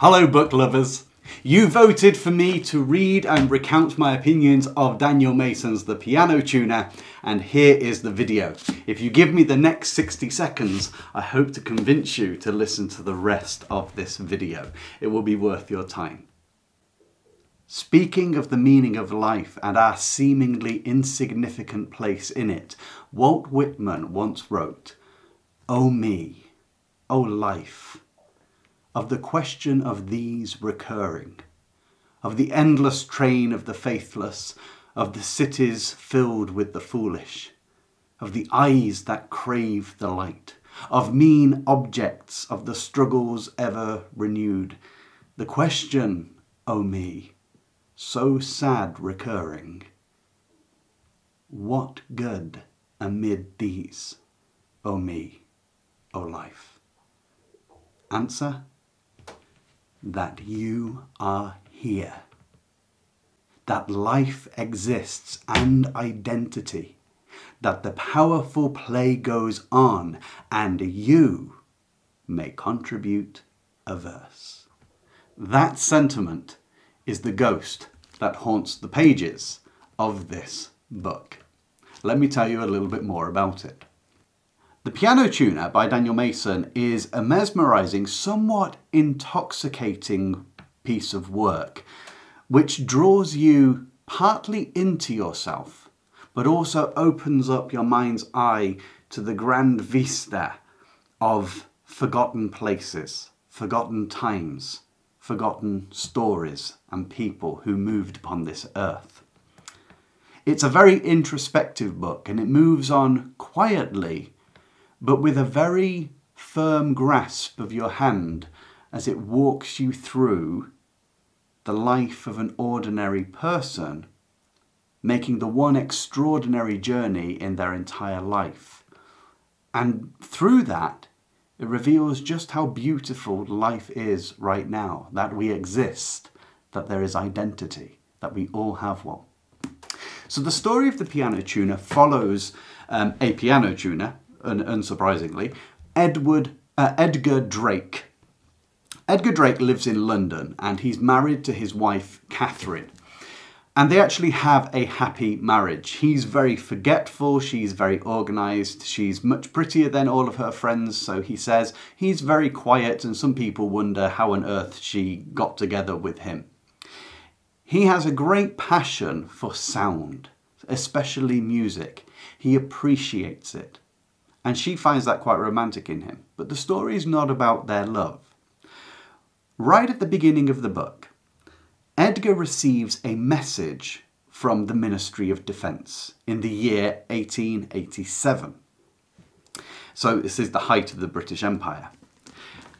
Hello book lovers! You voted for me to read and recount my opinions of Daniel Mason's The Piano Tuner, and here is the video. If you give me the next 60 seconds, I hope to convince you to listen to the rest of this video. It will be worth your time. Speaking of the meaning of life and our seemingly insignificant place in it, Walt Whitman once wrote, "O me, O life, of the question of these recurring, of the endless train of the faithless, of the cities filled with the foolish, of the eyes that crave the light, of mean objects, of the struggles ever renewed, the question, O me, so sad recurring, what good amid these, O me, O life?" Answer: that you are here. That life exists and identity. That the powerful play goes on and you may contribute a verse. That sentiment is the ghost that haunts the pages of this book. Let me tell you a little bit more about it. The Piano Tuner by Daniel Mason is a mesmerizing, somewhat intoxicating piece of work which draws you partly into yourself, but also opens up your mind's eye to the grand vista of forgotten places, forgotten times, forgotten stories and people who moved upon this earth. It's a very introspective book, and it moves on quietly but with a very firm grasp of your hand as it walks you through the life of an ordinary person, making the one extraordinary journey in their entire life. And through that, it reveals just how beautiful life is right now, that we exist, that there is identity, that we all have one. So the story of the Piano Tuner follows a piano tuner, unsurprisingly, Edgar Drake. Edgar Drake lives in London and he's married to his wife Catherine, and they actually have a happy marriage. He's very forgetful, she's very organised, she's much prettier than all of her friends, so he says. He's very quiet, and some people wonder how on earth she got together with him. He has a great passion for sound, especially music. He appreciates it. And she finds that quite romantic in him. But the story is not about their love. Right at the beginning of the book, Edgar receives a message from the Ministry of Defence in the year 1887. So this is the height of the British Empire.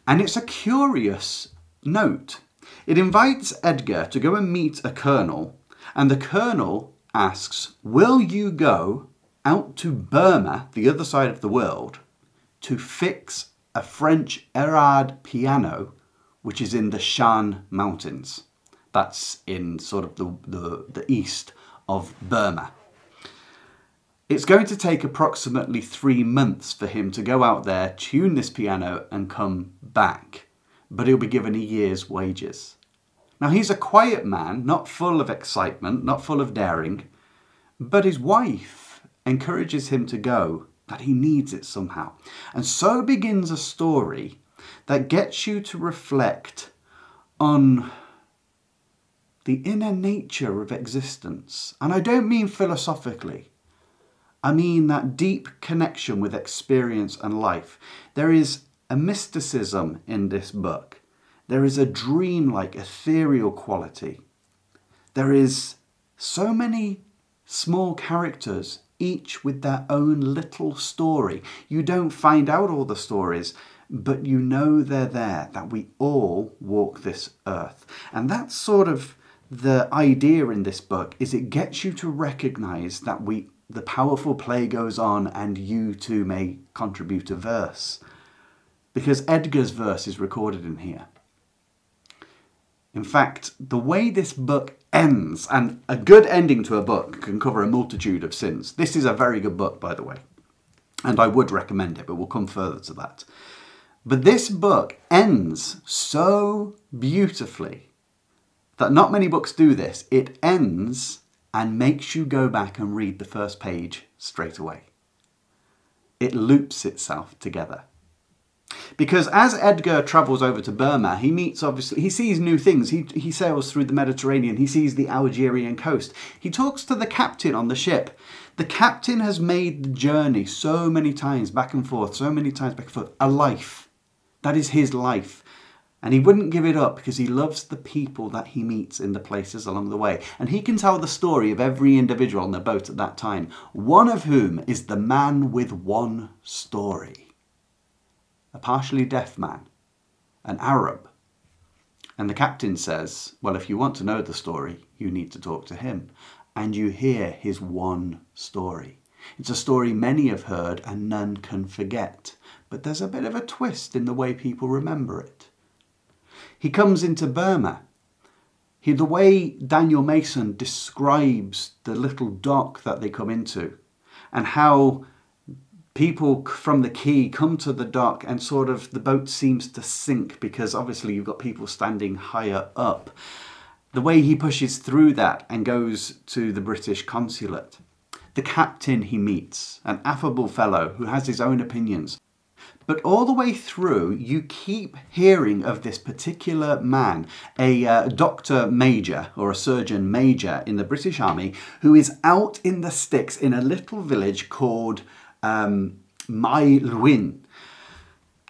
And it's a curious note. It invites Edgar to go and meet a colonel, and the colonel asks, "Will you go out to Burma, the other side of the world, to fix a French Erard piano which is in the Shan Mountains?" That's in sort of the east of Burma. It's going to take approximately 3 months for him to go out there, tune this piano and come back, but he'll be given a year's wages. Now he's a quiet man, not full of excitement, not full of daring, but his wife encourages him to go, that he needs it somehow. And so begins a story that gets you to reflect on the inner nature of existence. And I don't mean philosophically. I mean that deep connection with experience and life. There is a mysticism in this book. There is a dreamlike, ethereal quality. There is so many small characters, each with their own little story. You don't find out all the stories, but you know they're there, that we all walk this earth. And that's sort of the idea in this book, is it gets you to recognise that the powerful play goes on and you too may contribute a verse. Because Edgar's verse is recorded in here. In fact, the way this book ends, and a good ending to a book can cover a multitude of sins. This is a very good book, by the way, and I would recommend it, but we'll come further to that. But this book ends so beautifully that not many books do this. It ends and makes you go back and read the first page straight away. It loops itself together. Because as Edgar travels over to Burma, he sees new things. He sails through the Mediterranean. He sees the Algerian coast. He talks to the captain on the ship. The captain has made the journey so many times back and forth, a life. That is his life. And he wouldn't give it up because he loves the people that he meets in the places along the way. And he can tell the story of every individual on the boat at that time, one of whom is the man with one story. A partially deaf man, an Arab. And the captain says, well, if you want to know the story, you need to talk to him. And you hear his one story. It's a story many have heard and none can forget. But there's a bit of a twist in the way people remember it. He comes into Burma. The way Daniel Mason describes the little dock that they come into and how people from the quay come to the dock and sort of the boat seems to sink because obviously you've got people standing higher up. The way he pushes through that and goes to the British consulate. The captain he meets, an affable fellow who has his own opinions. But all the way through, you keep hearing of this particular man, a doctor major or a surgeon major in the British Army, who is out in the sticks in a little village called Mai Luin.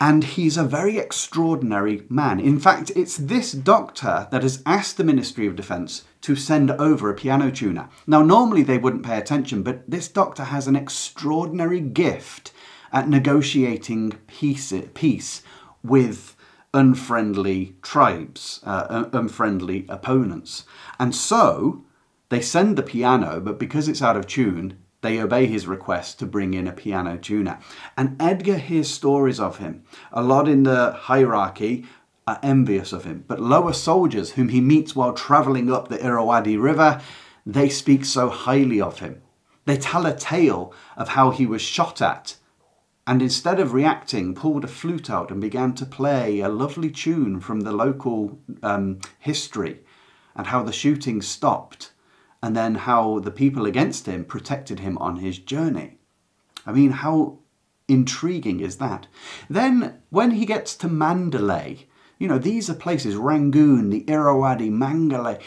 And he's a very extraordinary man. In fact, it's this doctor that has asked the Ministry of Defence to send over a piano tuner. Now, normally they wouldn't pay attention, but this doctor has an extraordinary gift at negotiating peace with unfriendly tribes, unfriendly opponents. And so they send the piano, but because it's out of tune, they obey his request to bring in a piano tuner. And Edgar hears stories of him. A lot in the hierarchy are envious of him. But lower soldiers whom he meets while travelling up the Irrawaddy River, they speak so highly of him. They tell a tale of how he was shot at and instead of reacting, pulled a flute out and began to play a lovely tune from the local history and how the shooting stopped and then how the people against him protected him on his journey. I mean, how intriguing is that? Then when he gets to Mandalay, you know, these are places, Rangoon, the Irrawaddy, Mandalay,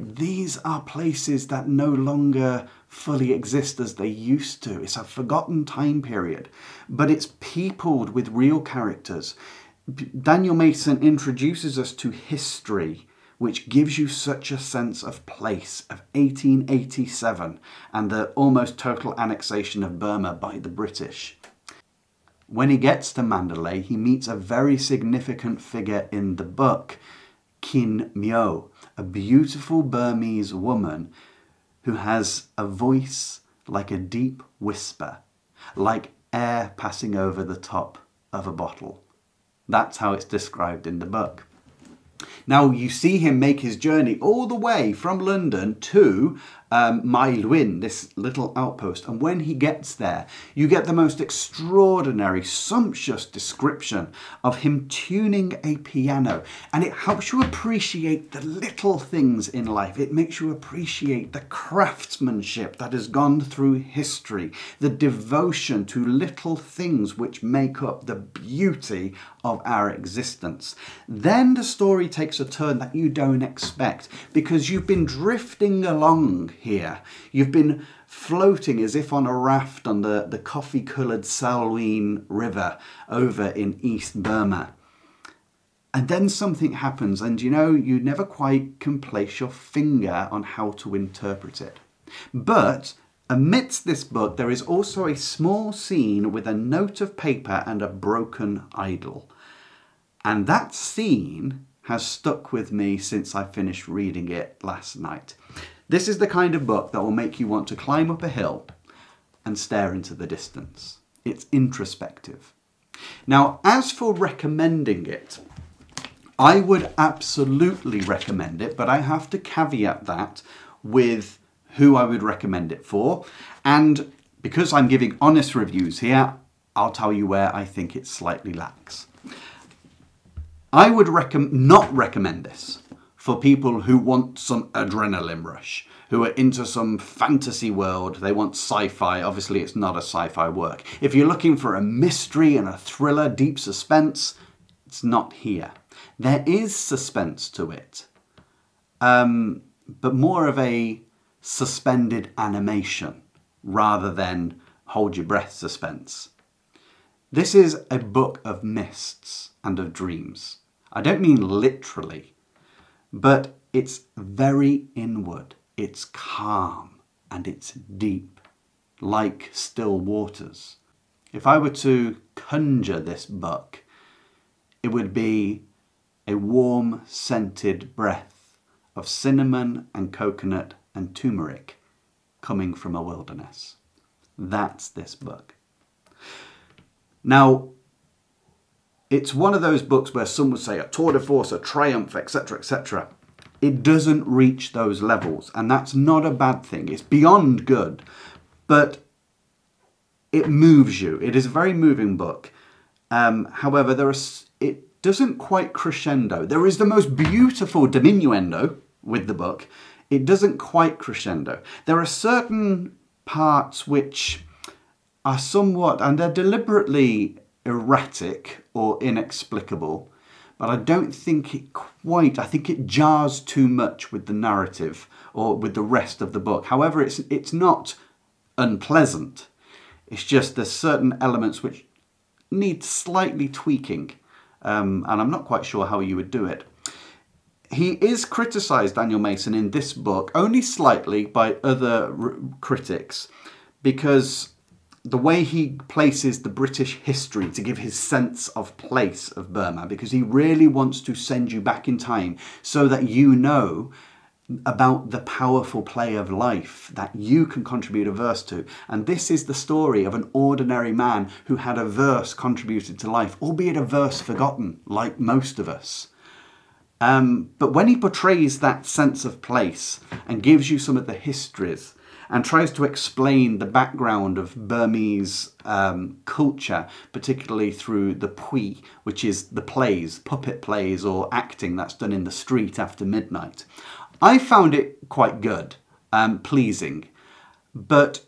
these are places that no longer fully exist as they used to. It's a forgotten time period, but it's peopled with real characters. Daniel Mason introduces us to history, which gives you such a sense of place, of 1887 and the almost total annexation of Burma by the British. When he gets to Mandalay, he meets a very significant figure in the book, Kin Myo, a beautiful Burmese woman who has a voice like a deep whisper, like air passing over the top of a bottle. That's how it's described in the book. Now you see him make his journey all the way from London to Mai Luin, this little outpost. And when he gets there, you get the most extraordinary, sumptuous description of him tuning a piano. And it helps you appreciate the little things in life. It makes you appreciate the craftsmanship that has gone through history, the devotion to little things which make up the beauty of our existence. Then the story takes a turn that you don't expect because you've been drifting along here. You've been floating as if on a raft on the coffee-coloured Salween River over in East Burma. And then something happens and you know, you never quite can place your finger on how to interpret it. But amidst this book, there is also a small scene with a note of paper and a broken idol. And that scene has stuck with me since I finished reading it last night. This is the kind of book that will make you want to climb up a hill and stare into the distance. It's introspective. Now, as for recommending it, I would absolutely recommend it, but I have to caveat that with who I would recommend it for. And because I'm giving honest reviews here, I'll tell you where I think it slightly lacks. I would not recommend this for people who want some adrenaline rush, who are into some fantasy world. They want sci-fi. Obviously, it's not a sci-fi work. If you're looking for a mystery and a thriller, deep suspense, it's not here. There is suspense to it, but more of a suspended animation rather than hold your breath suspense. This is a book of mists and of dreams. I don't mean literally, but it's very inward. It's calm and it's deep, like still waters. If I were to conjure this book, it would be a warm scented breath of cinnamon and coconut and turmeric coming from a wilderness. That's this book. Now, it's one of those books where some would say a tour de force, a triumph, etc., etc. It doesn't reach those levels, and that's not a bad thing. It's beyond good, but it moves you. It is a very moving book. However, it doesn't quite crescendo. There is the most beautiful diminuendo with the book. It doesn't quite crescendo. There are certain parts which are somewhat, and they're deliberately erratic or inexplicable, but I don't think it quite, I think it jars too much with the narrative or with the rest of the book. However, it's not unpleasant. It's just there's certain elements which need slightly tweaking, and I'm not quite sure how you would do it. He is criticised, Daniel Mason, in this book, only slightly by other critics, because the way he places the British history to give his sense of place of Burma, because he really wants to send you back in time so that you know about the powerful play of life that you can contribute a verse to. And this is the story of an ordinary man who had a verse contributed to life, albeit a verse forgotten, like most of us. But when he portrays that sense of place and gives you some of the histories and tries to explain the background of Burmese culture, particularly through the pui, which is the plays, puppet plays or acting that's done in the street after midnight, I found it quite good, pleasing, but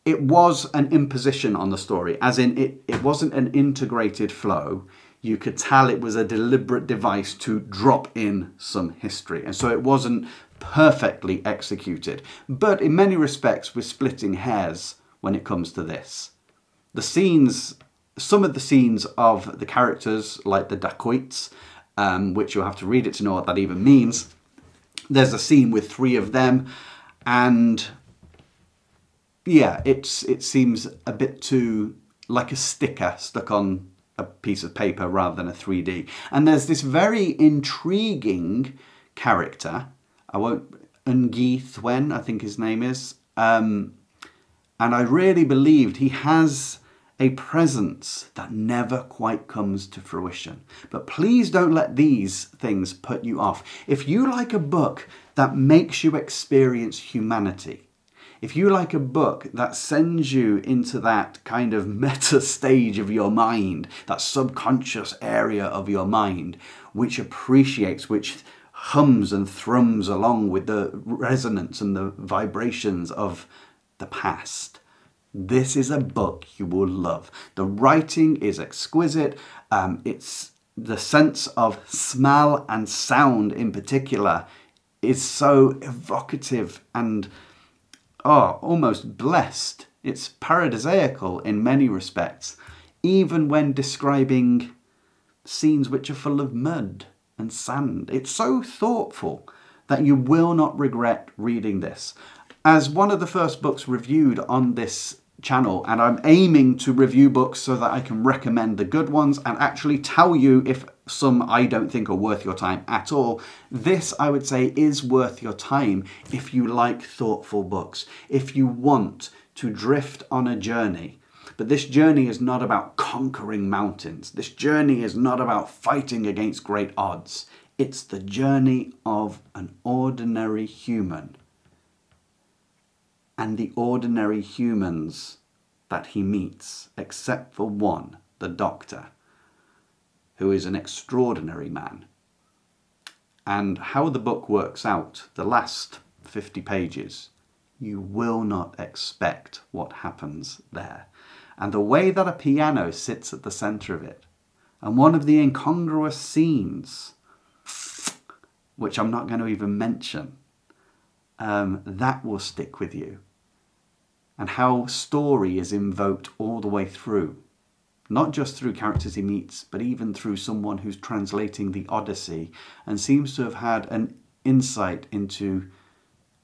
it was an imposition on the story, as in it wasn't an integrated flow. You could tell it was a deliberate device to drop in some history. And so it wasn't perfectly executed. But in many respects, we're splitting hairs when it comes to this. The scenes, some of the scenes of the characters, like the dacoits, which you'll have to read it to know what that even means. There's a scene with 3 of them, and yeah, it seems a bit too like a sticker stuck on a piece of paper rather than a 3D. And there's this very intriguing character, Nguyen Thuen, I think his name is, and I really believed he has a presence that never quite comes to fruition. But please don't let these things put you off. If you like a book that makes you experience humanity, if you like a book that sends you into that kind of meta stage of your mind, that subconscious area of your mind, which appreciates, which hums and thrums along with the resonance and the vibrations of the past, this is a book you will love. The writing is exquisite. It's the sense of smell and sound in particular is so evocative and almost blessed. It's paradisiacal in many respects, even when describing scenes which are full of mud and sand. It's so thoughtful that you will not regret reading this. As one of the first books reviewed on this channel, and I'm aiming to review books so that I can recommend the good ones and actually tell you if some I don't think are worth your time at all. This, I would say, is worth your time if you like thoughtful books, if you want to drift on a journey. But this journey is not about conquering mountains. This journey is not about fighting against great odds. It's the journey of an ordinary human. And the ordinary humans that he meets, except for one, the doctor, who is an extraordinary man. And how the book works out, the last 50 pages, you will not expect what happens there. And the way that a piano sits at the centre of it, and one of the incongruous scenes, which I'm not going to even mention, that will stick with you. And how story is invoked all the way through. Not just through characters he meets, but even through someone who's translating the Odyssey and seems to have had an insight into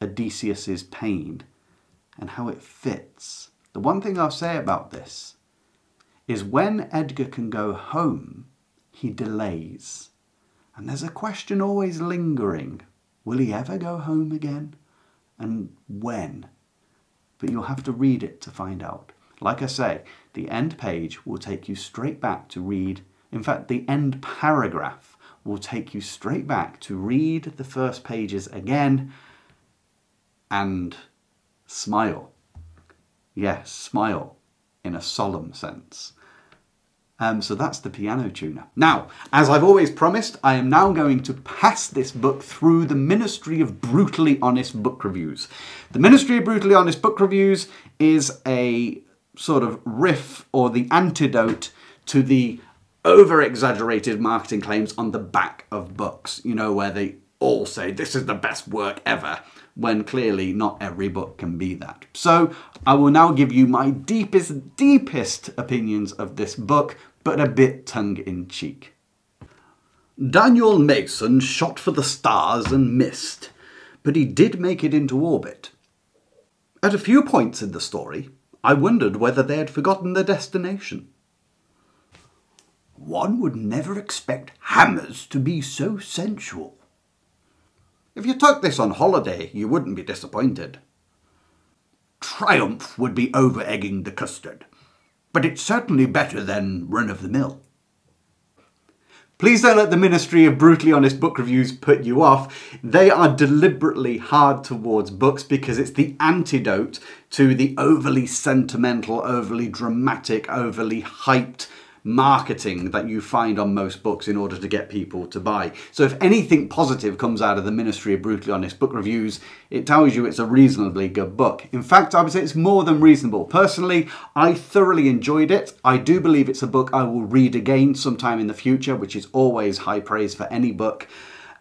Odysseus's pain and how it fits. The one thing I'll say about this is when Edgar can go home, he delays. And there's a question always lingering. Will he ever go home again? And when? But you'll have to read it to find out. Like I say, the end page will take you straight back to read. In fact, the end paragraph will take you straight back to read the first pages again and smile. Yes, smile in a solemn sense. So that's the Piano Tuner. Now, as I've always promised, I am now going to pass this book through the Ministry of Brutally Honest Book Reviews. The Ministry of Brutally Honest Book Reviews is a sort of riff or the antidote to the over-exaggerated marketing claims on the back of books. You know, where they all say, this is the best work ever, when clearly not every book can be that. So I will now give you my deepest opinions of this book, but a bit tongue-in-cheek. Daniel Mason shot for the stars and missed, but he did make it into orbit. At a few points in the story, I wondered whether they had forgotten their destination. One would never expect hammers to be so sensual. If you took this on holiday, you wouldn't be disappointed. Triumph would be over-egging the custard, but it's certainly better than run-of-the-mill. Please don't let the Ministry of Brutally Honest Book Reviews put you off. They are deliberately hard towards books because it's the antidote to the overly sentimental, overly dramatic, overly hyped marketing that you find on most books in order to get people to buy. So if anything positive comes out of the Ministry of Brutally Honest Book Reviews, it tells you it's a reasonably good book. In fact, I would say it's more than reasonable. Personally, I thoroughly enjoyed it. I do believe it's a book I will read again sometime in the future, which is always high praise for any book.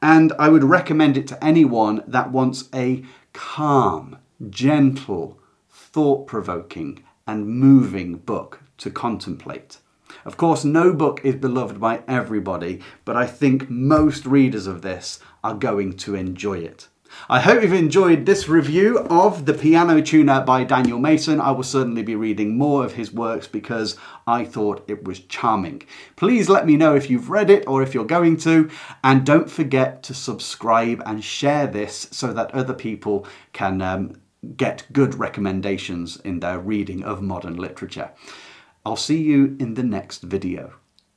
And I would recommend it to anyone that wants a calm, gentle, thought-provoking and moving book to contemplate. Of course, no book is beloved by everybody, but I think most readers of this are going to enjoy it. I hope you've enjoyed this review of The Piano Tuner by Daniel Mason. I will certainly be reading more of his works because I thought it was charming. Please let me know if you've read it or if you're going to, and don't forget to subscribe and share this so that other people can get good recommendations in their reading of modern literature. I'll see you in the next video.